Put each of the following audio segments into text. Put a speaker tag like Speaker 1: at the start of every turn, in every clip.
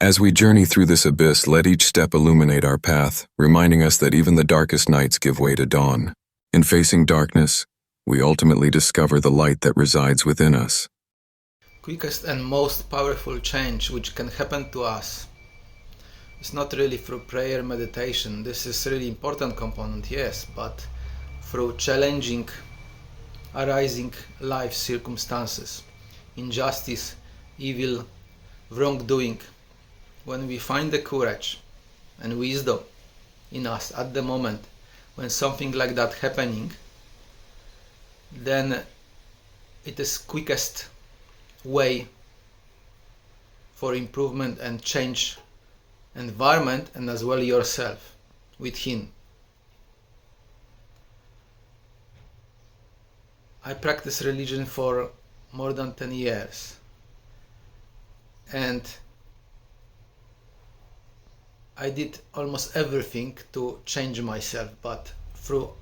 Speaker 1: As we journey through this abyss, let each step illuminate our path, reminding us that even the darkest nights give way to dawn. In facing darkness, we ultimately discover the light that resides within us.
Speaker 2: Quickest and most powerful change which can happen to us is not really through prayer, meditation. This is a really important component, yes, but through challenging arising life circumstances, injustice, evil, wrongdoing. When we find the courage and wisdom in us at the moment when something like that happening, then it is quickest way for improvement and change environment and as well yourself within. I practice religion for more than 10 years and I did almost everything to change myself, but throughout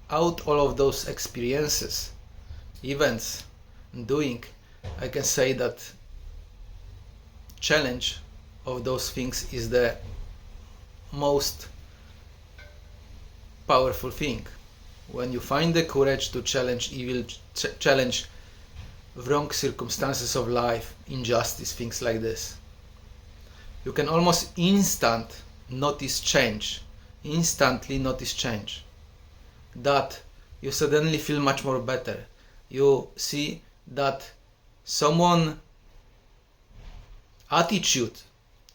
Speaker 2: all of those experiences, events, and doing, I can say that challenge of those things is the most powerful thing. When you find the courage to challenge evil, challenge wrong circumstances of life, injustice, things like this, you can almost instantly notice change, that you suddenly feel much more better. You see that someone's attitude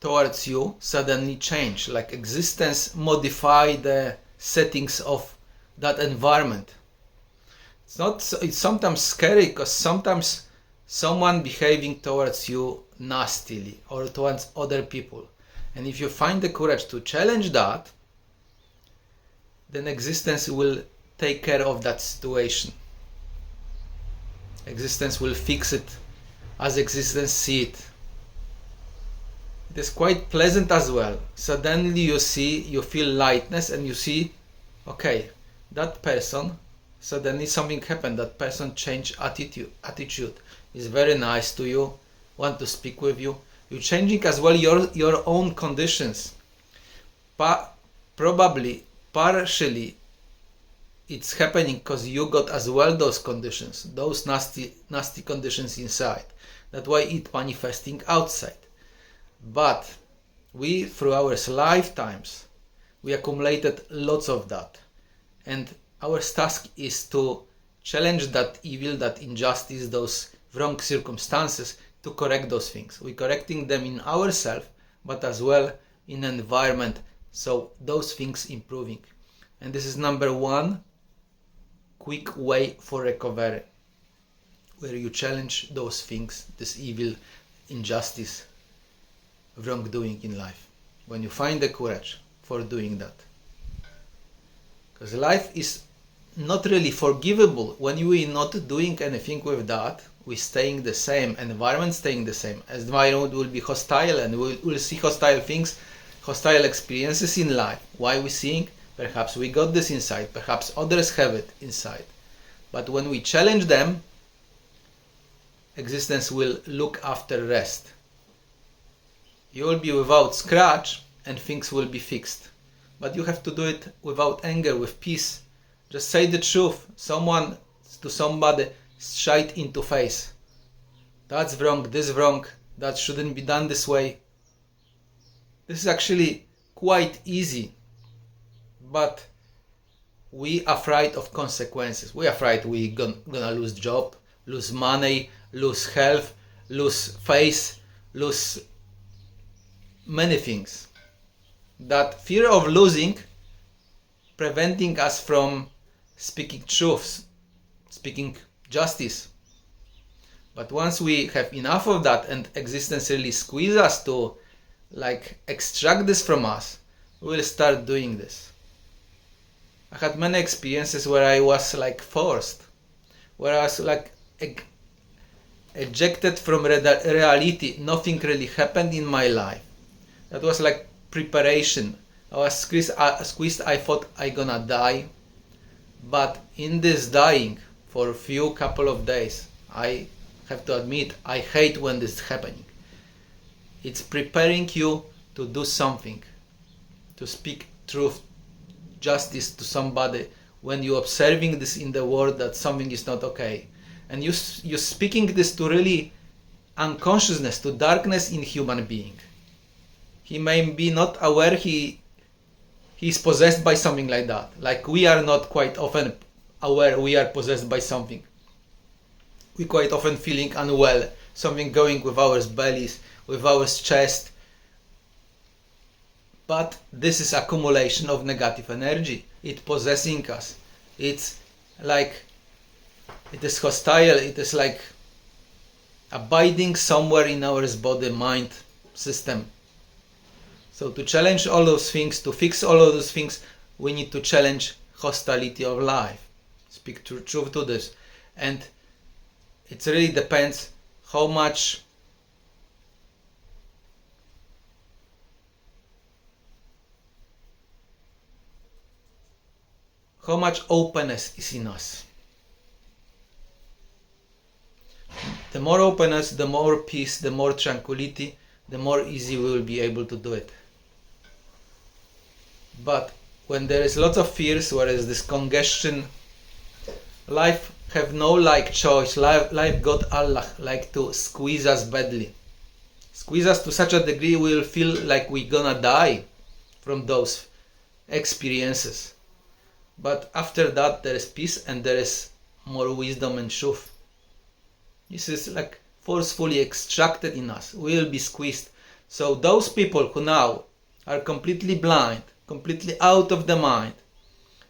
Speaker 2: towards you suddenly change, like existence modify the settings of that environment. It's sometimes scary because sometimes someone behaving towards you nastily or towards other people, and if you find the courage to challenge that, then existence will take care of that situation. Existence will fix it as existence see it. It is quite pleasant as well. Suddenly you feel lightness and you see, okay, that person, suddenly something happened, that person changed attitude, is very nice to you, want to speak with you. You're changing as well your own conditions. Probably, partially, it's happening because you got as well those conditions, those nasty conditions inside. That's why it's manifesting outside. But we, through our lifetimes, we accumulated lots of that. And our task is to challenge that evil, that injustice, those wrong circumstances, to correct those things. We're correcting them in ourselves, but as well in environment, so those things improving. And this is number one quick way for recovery, where you challenge those things, this evil, injustice, wrongdoing in life. When you find the courage for doing that. Because life is not really forgivable when you are not doing anything with that. We're staying the same, environment staying the same. Environment will be hostile and we'll see hostile things, hostile experiences in life. Why we seeing? Perhaps we got this inside, perhaps others have it inside. But when we challenge them, existence will look after rest. You will be without scratch and things will be fixed. But you have to do it without anger, with peace. Just say the truth. To somebody, shite into face. That's wrong, this wrong, that shouldn't be done this way. This is actually quite easy. But we are afraid of consequences. We are afraid we're gonna lose job, lose money, lose health, lose face, lose many things. That fear of losing preventing us from speaking truths, speaking justice. But once we have enough of that and existence really squeeze us to extract this from us, we will start doing this. I had many experiences where I was forced, where I was ejected from reality. Nothing really happened in my life. That was like preparation. I was squeezed. I thought I gonna die, but in this dying for a couple of days, I have to admit I hate when this is happening. It's preparing you to do something, to speak truth, justice to somebody when you're observing this in the world that something is not okay. And you're speaking this to really unconsciousness, to darkness in human being. He may be not aware he's possessed by something like that. Like we are not quite often aware we are possessed by something. We quite often feeling unwell, something going with our bellies, with our chest. But this is accumulation of negative energy. It's possessing us. It's like, it is hostile. It is like abiding somewhere in our body, mind system. So to challenge all those things, to fix all of those things, we need to challenge hostility of life. Speak truth to this. And it really depends how much openness is in us. The more openness, the more peace, the more tranquility, the more easy we will be able to do it. But when there is lots of fears, whereas this congestion, life have no choice. Life got Allah to squeeze us badly. Squeeze us to such a degree we will feel like we're gonna die from those experiences. But after that there is peace and there is more wisdom and truth. This is like forcefully extracted in us. We will be squeezed. So those people who now are completely blind, completely out of the mind,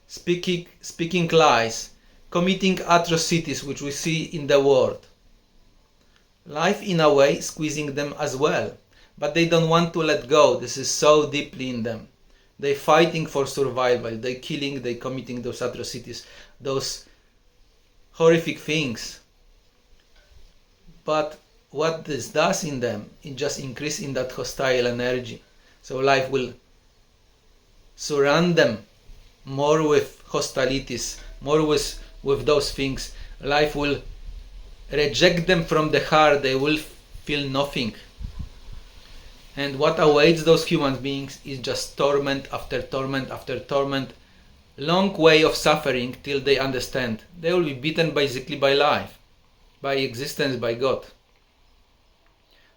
Speaker 2: speaking lies, committing atrocities which we see in the world, life in a way squeezing them as well. But they don't want to let go. This is so deeply in them. They're fighting for survival. They're killing, they're committing those atrocities, those horrific things. But what this does in them, it just increases in that hostile energy. So life will surround them more with hostilities, more with those things. Life will reject them from the heart. They will feel nothing. And what awaits those human beings is just torment after torment after torment. Long way of suffering till they understand. They will be beaten basically by life, by existence, by God,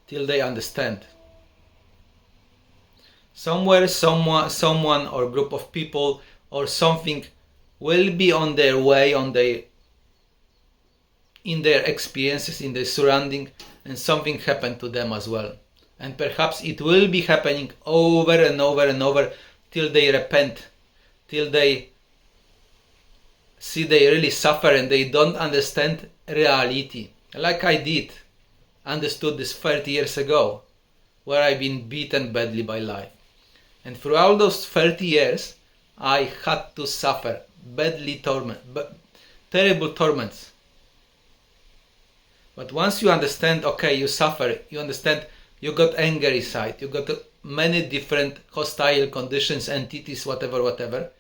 Speaker 2: till they understand. Somewhere, someone or group of people or something will be on their way, in their experiences, in their surrounding, and something happened to them as well. And perhaps it will be happening over and over and over till they repent, till they see they really suffer and they don't understand reality. Like I did, understood this 30 years ago, where I've been beaten badly by life. And throughout those 30 years, I had to suffer badly terrible torments. But once you understand, okay, you suffer, you understand, you got anger inside, you got many different hostile conditions, entities, whatever.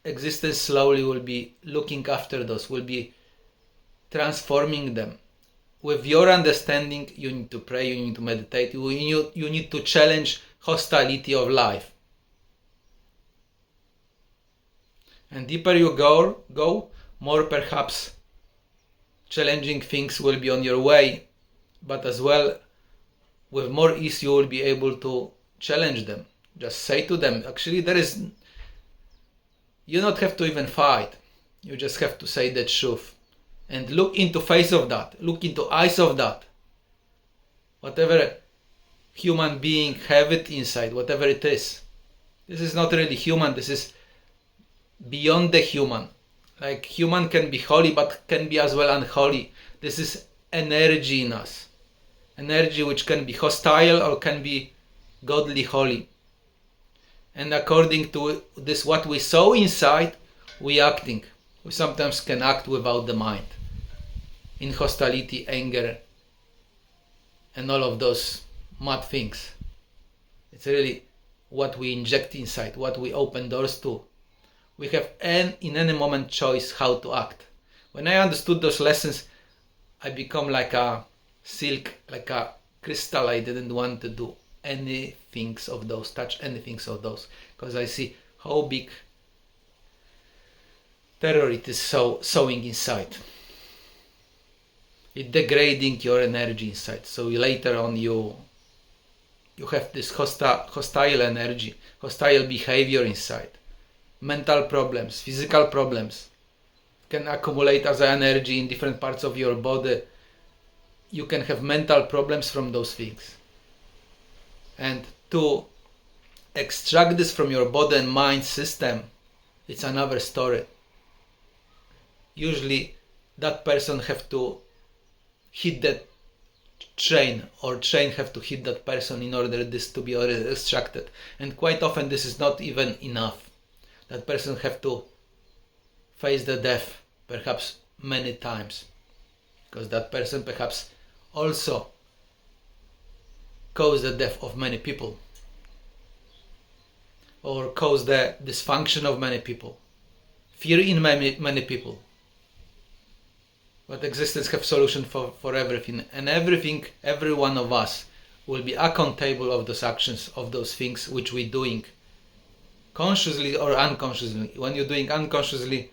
Speaker 2: Existence slowly will be looking after those, will be transforming them. With your understanding, you need to pray, you need to meditate, you need to challenge hostility of life. And deeper you go, more perhaps challenging things will be on your way, but as well, with more ease you will be able to challenge them. Just say to them, actually you don't have to even fight. You just have to say the truth. And look into face of that, look into eyes of that. Whatever human being have it inside, whatever it is. This is not really human, this is beyond the human. Like human can be holy but can be as well unholy. This is energy in us. Energy which can be hostile or can be godly holy. And according to this, what we saw inside, we acting. We sometimes can act without the mind. In hostility, anger, and all of those mad things. It's really what we inject inside, what we open doors to. We have in any moment choice how to act. When I understood those lessons, I become like a silk, like a crystal, I didn't want to do anything of those, touch anything of those, because I see how big terror it is sowing inside. It's degrading your energy inside. So later on you have this hostile energy, hostile behavior inside. Mental problems, physical problems can accumulate as energy in different parts of your body. You can have mental problems from those things. And to extract this from your body and mind system, it's another story. Usually that person have to hit that train, or train have to hit that person in order this to be extracted. And quite often this is not even enough. That person have to face the death perhaps many times, because that person perhaps also caused the death of many people, or caused the dysfunction of many people, fear in many people. But existence have solution for everything, and every one of us will be accountable of those actions, of those things which we're doing, consciously or unconsciously. When you're doing unconsciously,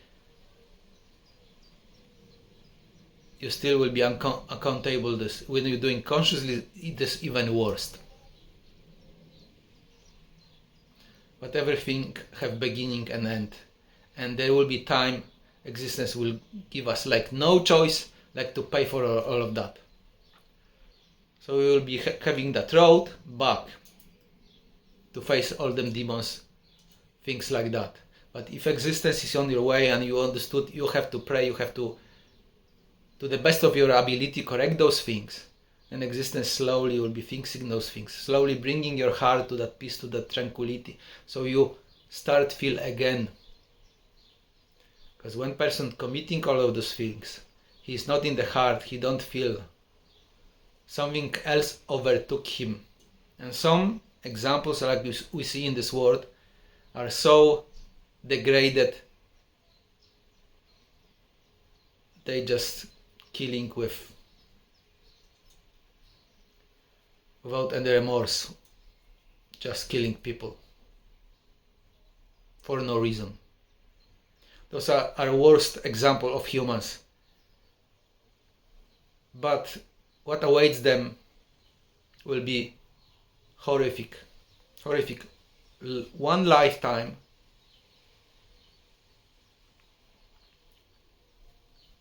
Speaker 2: you still will be accountable. This, when you're doing consciously, it is even worse. But everything have beginning and end, and there will be time. Existence will give us like no choice, like to pay for all of that. So we will be having that road back to face all them demons, things like that. But if existence is on your way and you understood, you have to pray, you have to the best of your ability, correct those things. And existence slowly will be fixing those things, slowly bringing your heart to that peace, to that tranquility. So you start feel again. Because when person committing all of those things, he is not in the heart, he don't feel. Something else overtook him. And some examples like we see in this world are so degraded, they just killing without any remorse, just killing people for no reason. Those are our worst example of humans. But what awaits them will be horrific. Horrific. One lifetime,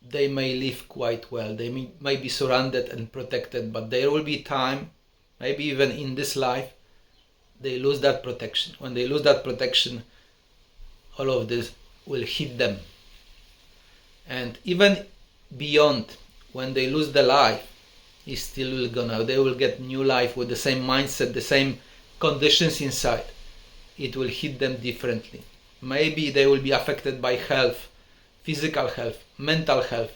Speaker 2: they may live quite well. They may be surrounded and protected, but there will be time, maybe even in this life, they lose that protection. When they lose that protection, all of this will hit them. And even beyond, when they lose the life, it still will go now. They will get new life with the same mindset, the same conditions inside. It will hit them differently. Maybe they will be affected by health, physical health, mental health,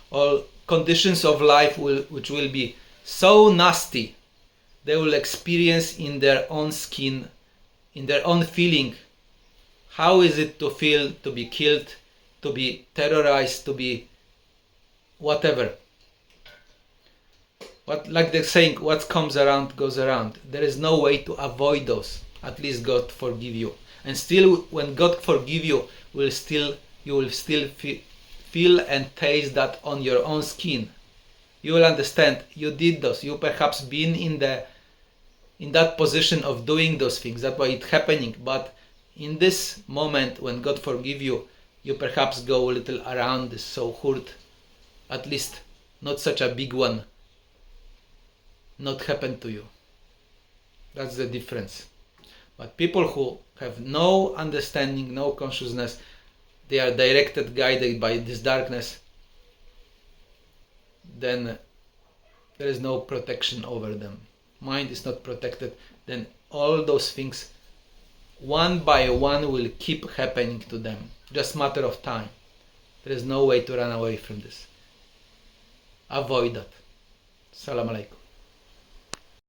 Speaker 2: all conditions of life which will be so nasty, they will experience in their own skin, in their own feeling. How is it to feel, to be killed, to be terrorized, to be whatever? Like they're saying, what comes around goes around. There is no way to avoid those. At least God forgive you. And still, when God forgive you, you will still feel and taste that on your own skin. You will understand you did those. You perhaps been in that position of doing those things. That's why it's happening. But in this moment, when God forgive you, you perhaps go a little around this, so hurt, at least not such a big one, not happen to you. That's the difference. But people who have no understanding, no consciousness, they are directed, guided by this darkness, then there is no protection over them. Mind is not protected, then all those things one by one will keep happening to them. Just matter of time. There is no way to run away from this. Avoid that. Salam alaikum.